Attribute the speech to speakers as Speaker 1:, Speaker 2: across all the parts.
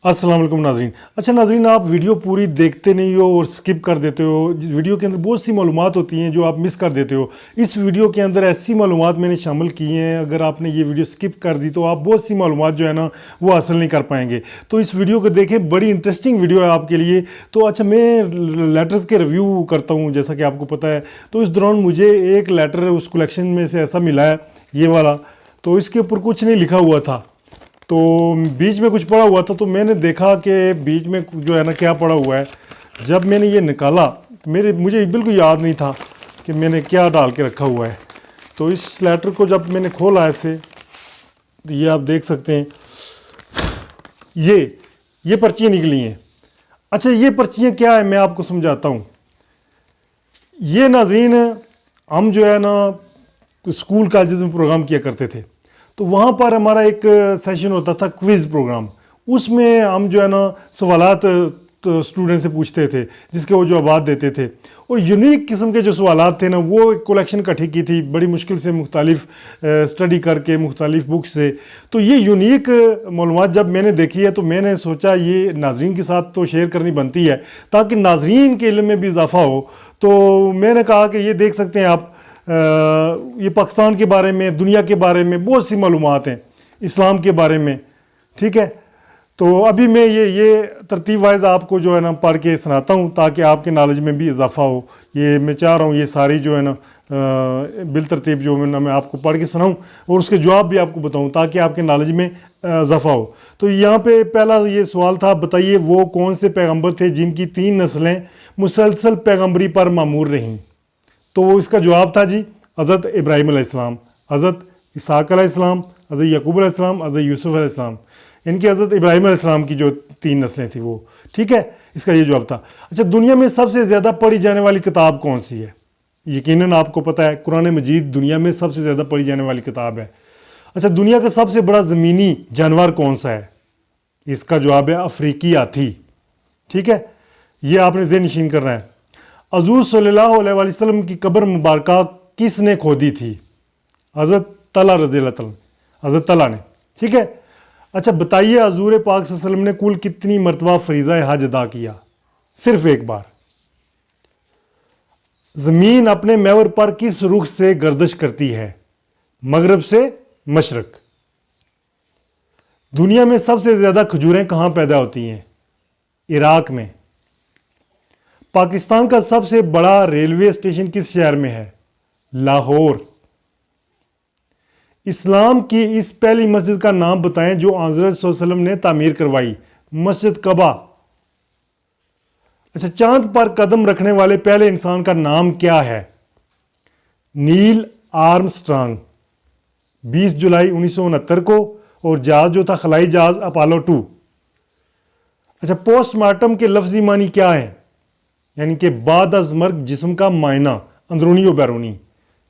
Speaker 1: अस्सलाम वालेकुम नाज़रीन। अच्छा नाज़रीन, आप वीडियो पूरी देखते नहीं हो और स्किप कर देते हो। वीडियो के अंदर बहुत सी मालूमात होती हैं जो आप मिस कर देते हो। इस वीडियो के अंदर ऐसी मालूमात मैंने शामिल की हैं, अगर आपने ये वीडियो स्किप कर दी तो आप बहुत सी मालूमात जो है ना वो हासिल नहीं कर पाएंगे। तो इस वीडियो को देखें, बड़ी इंटरेस्टिंग वीडियो है आपके लिए। तो अच्छा, मैं लेटर्स के रिव्यू करता हूँ जैसा कि आपको पता है। तो इस दौरान मुझे एक लेटर उस कलेक्शन में से ऐसा मिला है, ये वाला। तो इसके ऊपर कुछ नहीं लिखा हुआ था, तो बीच में कुछ पड़ा हुआ था। तो मैंने देखा कि बीच में जो है ना क्या पड़ा हुआ है। जब मैंने ये निकाला तो मुझे बिल्कुल याद नहीं था कि मैंने क्या डाल के रखा हुआ है। तो इस लेटर को जब मैंने खोला ऐसे, तो ये आप देख सकते हैं, ये पर्चियाँ निकली हैं। अच्छा, ये पर्चियाँ क्या है मैं आपको समझाता हूँ। ये नाज़रीन, हम जो है ना स्कूल कॉलेज में प्रोग्राम किया करते थे, तो वहाँ पर हमारा एक सेशन होता था क्विज़ प्रोग्राम। उसमें हम जो है ना सवालात तो स्टूडेंट से पूछते थे, जिसके वो जवाब देते थे। और यूनिक किस्म के जो सवालात थे ना, वो एक कलेक्शन इकट्ठी की थी बड़ी मुश्किल से, मुख्तलिफ स्टडी करके मुख्तलिफ बुक से। तो ये यूनिक मालूमात जब मैंने देखी है तो मैंने सोचा ये नाजरीन के साथ तो शेयर करनी बनती है, ताकि नाजरीन के इल्म में भी इजाफा हो। तो मैंने कहा कि ये देख सकते हैं आप, ये पाकिस्तान के बारे में, दुनिया के बारे में बहुत सी मालूमात हैं, इस्लाम के बारे में, ठीक है। तो अभी मैं ये तरतीब वाइज आपको जो है ना पढ़ के सुनाता हूँ, ताकि आपके नॉलेज में भी इजाफा हो। ये मैं चाह रहा हूँ ये सारी जो है ना बिल तरतीब जो मैं आपको पढ़ के सुनाऊँ और उसके जवाब भी आपको बताऊँ, ताकि आपके नॉलेज में इजाफा हो। तो यहाँ पे पहला ये सवाल था, बताइए वो कौन से पैगम्बर थे जिनकी 3 नस्लें मुसलसल पैगम्बरी पर मामूर रहीं। तो इसका जवाब था जी हज़रत इब्राहीम अलैहिस्सलाम, हज़रत इसहाक़ अलैहिस्सलाम, हज़रत यकूब अलैहिस्सलाम, हज़रत यूसुफ़ अलैहिस्सलाम। इनकी हज़रत इब्राहीम अलैहिस्सलाम की जो 3 नस्लें थी वो, ठीक है। इसका ये जवाब था। अच्छा, दुनिया में सबसे ज़्यादा पढ़ी जाने वाली किताब कौन सी है? यकीनन आपको पता है, कुरान मजीद दुनिया में सबसे ज़्यादा पढ़ी जाने वाली किताब है। अच्छा, दुनिया का सबसे बड़ा ज़मीनी जानवर कौन सा है? इसका जवाब है अफ्रीकी हाथी, ठीक है। ये आपने ज़हन नशीन करना है। हज़ूर सल्लल्लाहु अलैहि वसल्लम की कब्र मुबारक किसने खोदी थी? हज़रत तला रज़ियल्लाहु अन्हु, हज़रत तला ने, ठीक है। अच्छा, बताइए हज़ूर पाक सल्लल्लाहु अलैहि वसल्लम ने कुल कितनी मरतबा फ़रीज़ा हज अदा किया? सिर्फ एक बार। ज़मीन अपने महवर पर किस रुख से गर्दिश करती है? मगरब से मशरक। दुनिया में सबसे ज़्यादा खजूरें कहाँ पैदा होती हैं? इराक में। पाकिस्तान का सबसे बड़ा रेलवे स्टेशन किस शहर में है? लाहौर। इस्लाम की इस पहली मस्जिद का नाम बताएं जो हज़रत सल्लल्लाहु अलैहि वसल्लम ने तामीर करवाई। मस्जिद कबा। अच्छा, चांद पर कदम रखने वाले पहले इंसान का नाम क्या है? Neil Armstrong. 20 जुलाई 1969 को। और जहाज जो था खलाई जहाज अपोलो 2। अच्छा, पोस्टमार्टम के लफ्जी मानी क्या है? यानी कि बाद अज मर्ग जिस्म का मायना, अंदरूनी और बैरूनी।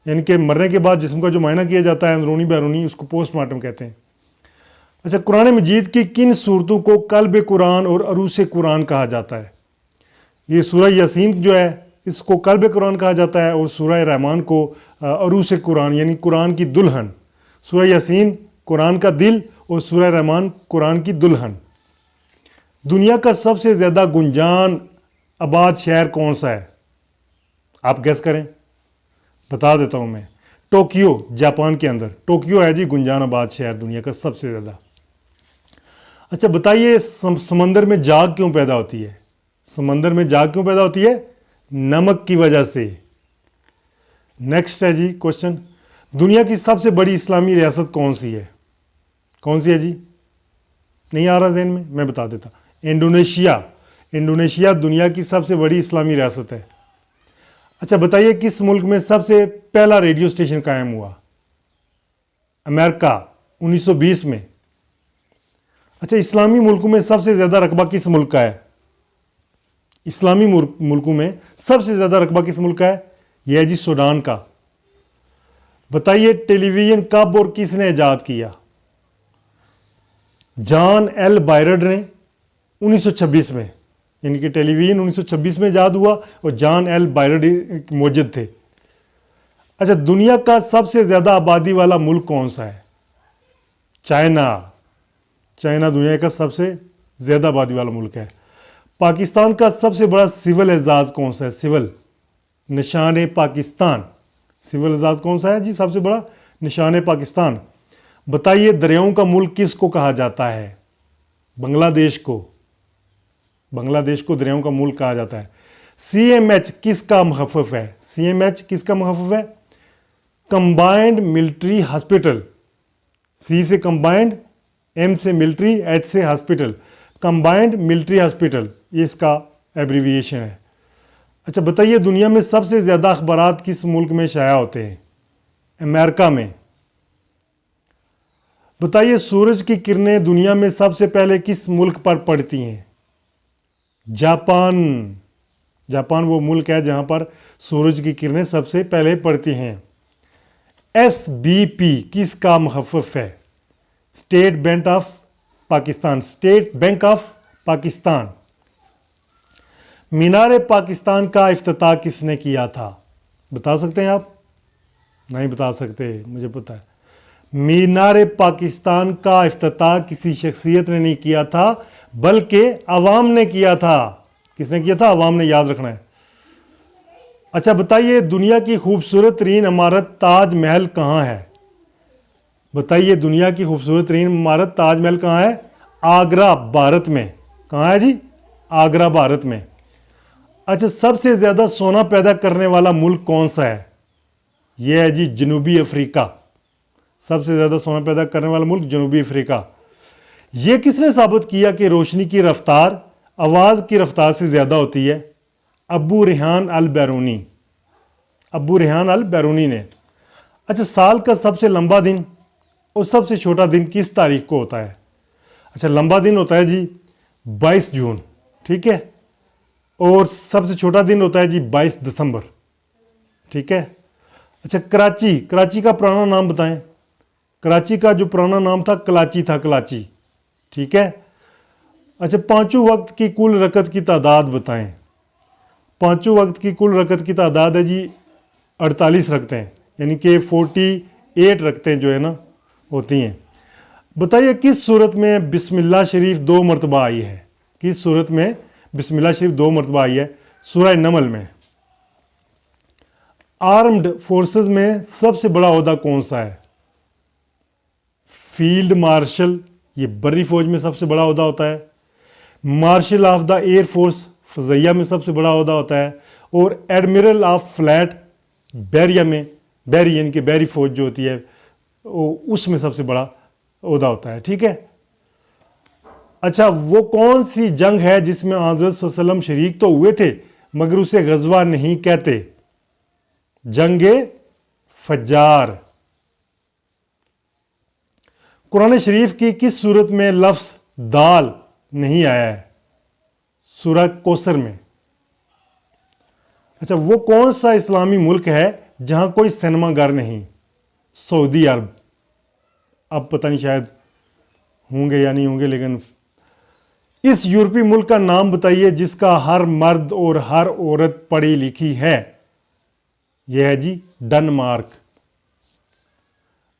Speaker 1: यानी कि मरने के बाद जिस्म का जो मायना किया जाता है, अंदरूनी बैरूनी, उसको पोस्टमार्टम कहते हैं। अच्छा, कुरान मजीद की किन सूरतों को कल्ब कुरान और अरूस कुरान कहा जाता है? ये सूरह यासीन जो है इसको कल्ब कुरान कहा जाता है, और सूरह रहमान को अरूस कुरान यानी कुरान की दुल्हन। सूरह यासीन कुरान का दिल और सूरह रहमान कुरान की दुल्हन। दुनिया का सबसे ज़्यादा गुंजान आबाद शहर कौन सा है? आप गैस करें, बता देता हूं मैं। टोक्यो, जापान के अंदर टोक्यो है जी गुंजान आबाद शहर दुनिया का सबसे ज़्यादा। अच्छा, बताइए समंदर में जाग क्यों पैदा होती है? समंदर में जाग क्यों पैदा होती है? नमक की वजह से। नेक्स्ट है जी क्वेश्चन, दुनिया की सबसे बड़ी इस्लामी रियासत कौन सी है? कौन सी है जी? नहीं आ रहा जहन में, मैं बता देता। इंडोनेशिया। इंडोनेशिया दुनिया की सबसे बड़ी इस्लामी रियासत है। अच्छा, बताइए किस मुल्क में सबसे पहला रेडियो स्टेशन कायम हुआ? अमेरिका, 1920 में। अच्छा, इस्लामी मुल्कों में सबसे ज़्यादा रकबा किस मुल्क का है? इस्लामी मुल्कों में सबसे ज़्यादा रकबा किस मुल्क का है? यह है जी सूडान का। बताइए टेलीविज़न कब और किसने ईजाद किया? जॉन एल बायरड ने 1926 में। यानी कि टेलीविज़न 1926 में ईजाद हुआ और जॉन एल बायरड मौजूद थे। अच्छा, दुनिया का सबसे ज़्यादा आबादी वाला मुल्क कौन सा है? चाइना। चाइना दुनिया का सबसे زیادہ آبادی والا ملک ہے۔ پاکستان کا سب سے بڑا سول اعزاز کون سا ہے؟ سول نشان پاکستان، سول اعزاز کون سا ہے جی سب سے بڑا؟ نشان پاکستان۔ بتائیے دریاؤں کا ملک کس کو کہا جاتا ہے؟ بنگلہ دیش کو، بنگلہ دیش کو دریاؤں کا ملک کہا جاتا ہے۔ سی ایم ایچ کس کا مخفف ہے؟ سی ایم ایچ کس کا مخفف ہے؟ کمبائنڈ ملٹری ہاسپٹل، سی سے کمبائنڈ، ایم سے ملٹری، ایچ سے ہاسپٹل، کمبائنڈ ملٹری ہاسپٹل، یہ اس کا ایبریویشن ہے۔ اچھا بتائیے دنیا میں سب سے زیادہ اخبارات کس ملک میں شائع ہوتے ہیں؟ امریکہ میں۔ بتائیے سورج کی کرنیں دنیا میں سب سے پہلے کس ملک پر پڑتی ہیں؟ جاپان۔ جاپان وہ ملک ہے جہاں پر سورج کی کرنیں سب سے پہلے پڑتی ہیں۔ ایس بی پی کس کا مخفف ہے؟ State bank of Pakistan, state bank of Pakistan. Minar Pakistan کا افتتاح کس نے کیا تھا؟ بتا سکتے ہیں آپ؟ نہیں بتا سکتے، مجھے پتا ہے۔ مینار پاکستان کا افتتاح کسی شخصیت نے نہیں کیا تھا بلکہ عوام نے کیا تھا۔ کس نے کیا تھا؟ عوام نے، یاد رکھنا ہے۔ اچھا بتائیے دنیا کی خوبصورت ترین عمارت تاج محل کہاں ہے؟ بتائیے دنیا کی خوبصورت ترین عمارت تاج محل کہاں ہے؟ آگرہ، بھارت میں۔ کہاں ہے جی؟ آگرہ، بھارت میں۔ اچھا سب سے زیادہ سونا پیدا کرنے والا ملک کون سا ہے؟ یہ ہے جی جنوبی افریقہ۔ سب سے زیادہ سونا پیدا کرنے والا ملک جنوبی افریقہ۔ یہ کس نے ثابت کیا کہ روشنی کی رفتار آواز کی رفتار سے زیادہ ہوتی ہے؟ ابو ریحان البیرونی، ابو ریحان البیرونی نے۔ اچھا سال کا سب سے لمبا دن اور سب سے چھوٹا دن کس تاریخ کو ہوتا ہے؟ اچھا لمبا دن ہوتا ہے جی 22 جون، ٹھیک ہے، اور سب سے چھوٹا دن ہوتا ہے جی 22 دسمبر، ٹھیک ہے۔ اچھا کراچی، کراچی کا پرانا نام بتائیں۔ کراچی کا جو پرانا نام تھا کلاچی تھا، کلاچی، ٹھیک ہے۔ اچھا پانچوں وقت کی کل رکعت کی تعداد بتائیں۔ پانچوں وقت کی کل رکعت کی تعداد ہے جی 48 رکعتیں، یعنی کہ 48 رکعتیں جو ہے نا ہوتی ہیں۔ بتائیے کس صورت میں بسم اللہ شریف 2 مرتبہ آئی ہے؟ کس صورت میں بسم اللہ شریف 2 مرتبہ آئی ہے؟ سورہ نمل میں۔ آرمڈ فورسز میں سب سے بڑا عہدہ کون سا ہے؟ فیلڈ مارشل، یہ بری فوج میں سب سے بڑا عہدہ ہوتا ہے۔ Martial of the air force, فضائیہ میں سب سے بڑا عہدہ ہوتا ہے۔ اور ایڈمرل آف فلیٹ بیریا میں، بیری یعنی کہ بیری فوج جو ہوتی ہے اس میں سب سے بڑا عہدہ ہوتا ہے، ٹھیک ہے۔ اچھا وہ کون سی جنگ ہے جس میں حضرت صلی اللہ علیہ وسلم شریک تو ہوئے تھے مگر اسے غزوہ نہیں کہتے؟ جنگ فجار۔ قرآن شریف کی کس صورت میں لفظ دال نہیں آیا ہے؟ سورہ کوثر میں۔ اچھا وہ کون سا اسلامی ملک ہے جہاں کوئی سینما گھر نہیں؟ سعودی عرب۔ اب پتہ نہیں شاید ہوں گے یا نہیں ہوں گے، لیکن اس یورپی ملک کا نام بتائیے جس کا ہر مرد اور ہر عورت پڑھی لکھی ہے۔ یہ ہے جی ڈنمارک۔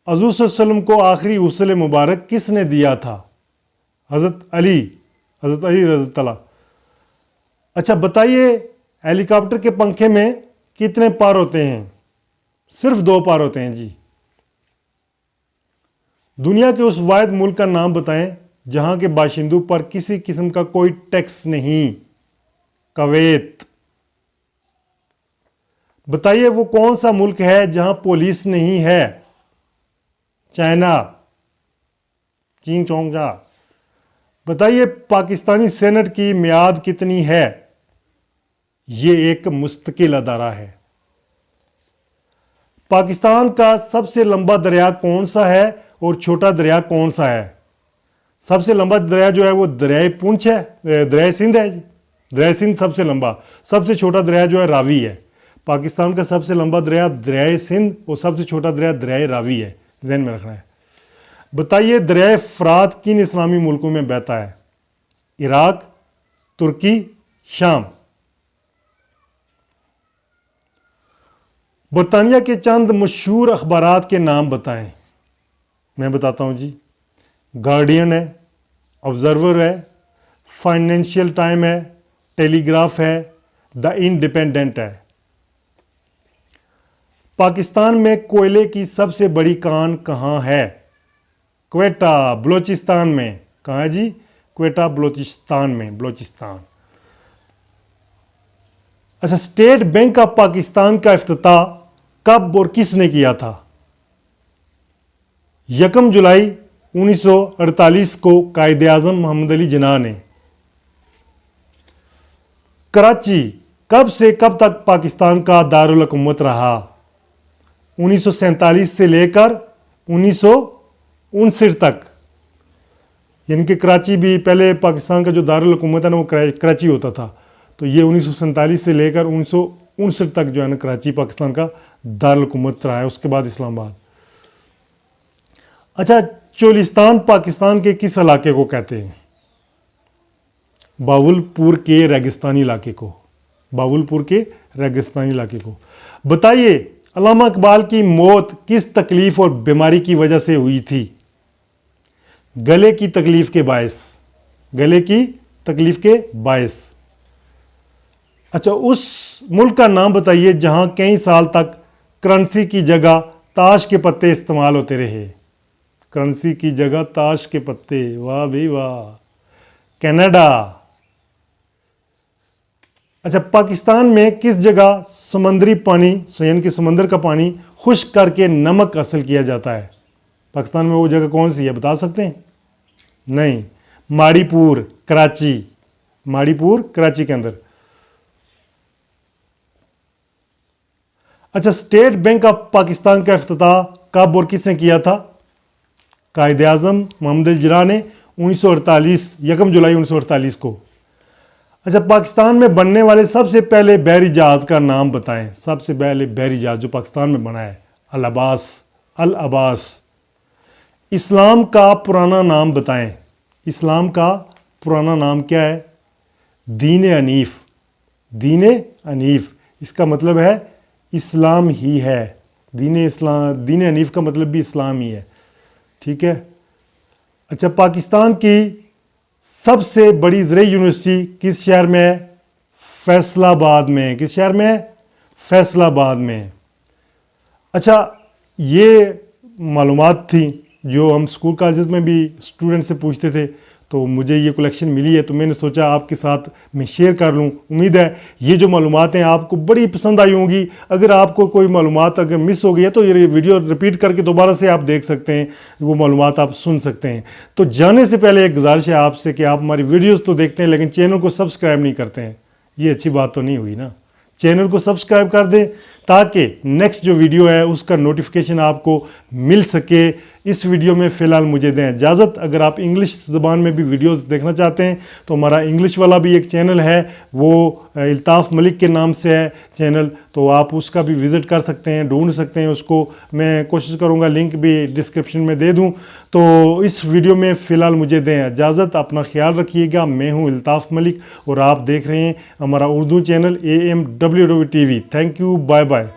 Speaker 1: حضور صلی اللہ علیہ وسلم کو آخری غسل مبارک کس نے دیا تھا؟ حضرت علی، حضرت علی رضی اللہ۔ اچھا بتائیے ہیلی کاپٹر کے پنکھے میں کتنے پار ہوتے ہیں؟ صرف 2 پار ہوتے ہیں جی۔ دنیا کے اس واحد ملک کا نام بتائیں جہاں کے باشندوں پر کسی قسم کا کوئی ٹیکس نہیں۔ کویت۔ بتائیے وہ کون سا ملک ہے جہاں پولیس نہیں ہے؟ چائنا، چین چونگ جا۔ بتائیے پاکستانی سینٹ کی میعاد کتنی ہے؟ یہ ایک مستقل ادارہ ہے۔ پاکستان کا سب سے لمبا دریا کون سا ہے اور چھوٹا دریا کون سا ہے؟ سب سے لمبا دریا جو ہے وہ دریائے پونچھ ہے، دریائے سندھ ہے جی، دریائے سندھ سب سے لمبا۔ سب سے چھوٹا دریا جو ہے راوی ہے۔ پاکستان کا سب سے لمبا دریا دریائے سندھ اور سب سے چھوٹا دریا دریائے راوی ہے، ذہن میں رکھنا ہے۔ بتائیے دریائے فرات کن اسلامی ملکوں میں بہتا ہے؟ عراق، ترکی، شام۔ برطانیہ کے چند مشہور اخبارات کے نام بتائیں۔ میں بتاتا ہوں جی، گارڈین ہے، آبزرور ہے، फाइनेंशियल टाइम है, टेलीग्राफ है, द इंडिपेंडेंट है। पाकिस्तान में कोयले की सबसे बड़ी कान कहाँ है? क्वेटा, बलोचिस्तान में। कहाँ है जी? क्वेटा, बलोचिस्तान में, बलोचिस्तान। अच्छा, स्टेट बैंक ऑफ पाकिस्तान का इफ्तिताह कब और किसने किया था? 1 जुलाई 1948 को कायदे आज़म मोहम्मद अली जिन्ना ने। कराची कब से कब तक पाकिस्तान का दारुल हुकूमत रहा? 1947 से लेकर 1959 तक। यानी कि कराची भी पहले पाकिस्तान का जो दारुल हुकूमत है ना वो कराची होता था, तो ये 1947 से लेकर 1959 तक जो है ना कराची पाकिस्तान का दारुल हुकूमत रहा है, उसके बाद इस्लामाबाद। अच्छा, चोलिस्तान पाकिस्तान के किस इलाके को कहते हैं? बावलपुर के रेगिस्तानी इलाके को, बावलपुर के रेगिस्तानी इलाके को। बताइए, अल्लामा इकबाल की मौत किस तकलीफ और बीमारी की वजह से हुई थी? गले की तकलीफ के बायस, गले की तकलीफ के बायस। अच्छा, उस मुल्क का नाम बताइए जहां कई साल तक करेंसी की जगह ताश के पत्ते इस्तेमाल होते रहे। करेंसी की जगह ताश के पत्ते, वाह भाई वाह। कनाडा। अच्छा, पाकिस्तान में किस जगह समुद्री पानी, यानी कि समंदर का पानी खुश्क करके नमक हासिल किया जाता है? पाकिस्तान में वो जगह कौन सी है, बता सकते हैं? नहीं, माड़ीपुर, कराची। माड़ीपुर कराची के अंदर। अच्छा, स्टेट बैंक ऑफ पाकिस्तान का इफ्तिताह कब और किसने किया था? कायदे आज़म मोहम्मद अली जिन्ना ने 1948, 1 जुलाई 1948 को। अच्छा, पाकिस्तान में बनने वाले सबसे पहले बहरी जहाज़ का नाम बताएं। सबसे पहले बहरी जहाज़ जो पाकिस्तान में बना है, अल अब्बास, अल अब्बास। इस्लाम का पुराना नाम बताएं। इस्लाम का पुराना नाम क्या है? दीन हनीफ। दीन हनीफ, इसका मतलब है इस्लाम ही है। दीन हनीफ का मतलब भी इस्लाम ही है, ठीक है। अच्छा, पाकिस्तान की सबसे बड़ी ज़रई यूनिवर्सिटी किस शहर में है? फैसलाबाद में। किस शहर में है? फैसलाबाद में। अच्छा, ये मालूमात थी जो हम स्कूल कॉलेजेस में भी स्टूडेंट से पूछते थे, तो मुझे ये कलेक्शन मिली है, तो मैंने सोचा आपके साथ मैं शेयर कर लूँ। उम्मीद है ये जो मालूमात हैं आपको बड़ी पसंद आई होंगी। अगर आपको कोई मालूमात अगर मिस हो गई है तो ये वीडियो रिपीट करके दोबारा से आप देख सकते हैं, वो मालूमात आप सुन सकते हैं। तो जाने से पहले एक गुजारिश है आपसे कि आप हमारी वीडियोज़ तो देखते हैं लेकिन चैनल को सब्सक्राइब नहीं करते हैं। ये अच्छी बात तो नहीं हुई ना। चैनल को सब्सक्राइब कर दें ताकि नेक्स्ट जो वीडियो है उसका नोटिफिकेशन आपको मिल सके। इस वीडियो में फ़िलहाल मुझे दें इजाज़त। अगर आप इंग्लिश ज़बान में भी वीडियोस देखना चाहते हैं तो हमारा इंग्लिश वाला भी एक चैनल है, वो इल्ताफ़ मलिक के नाम से है चैनल, तो आप उसका भी विज़िट कर सकते हैं, ढूंढ सकते हैं उसको। मैं कोशिश करूँगा लिंक भी डिस्क्रिप्शन में दे दूँ। तो इस वीडियो में फ़िलहाल मुझे दें इजाज़त। अपना ख्याल रखिएगा। मैं हूँ इल्ताफ़ मलिक और आप देख रहे हैं हमारा Urdu channel AMWW TV। Thank you, bye bye.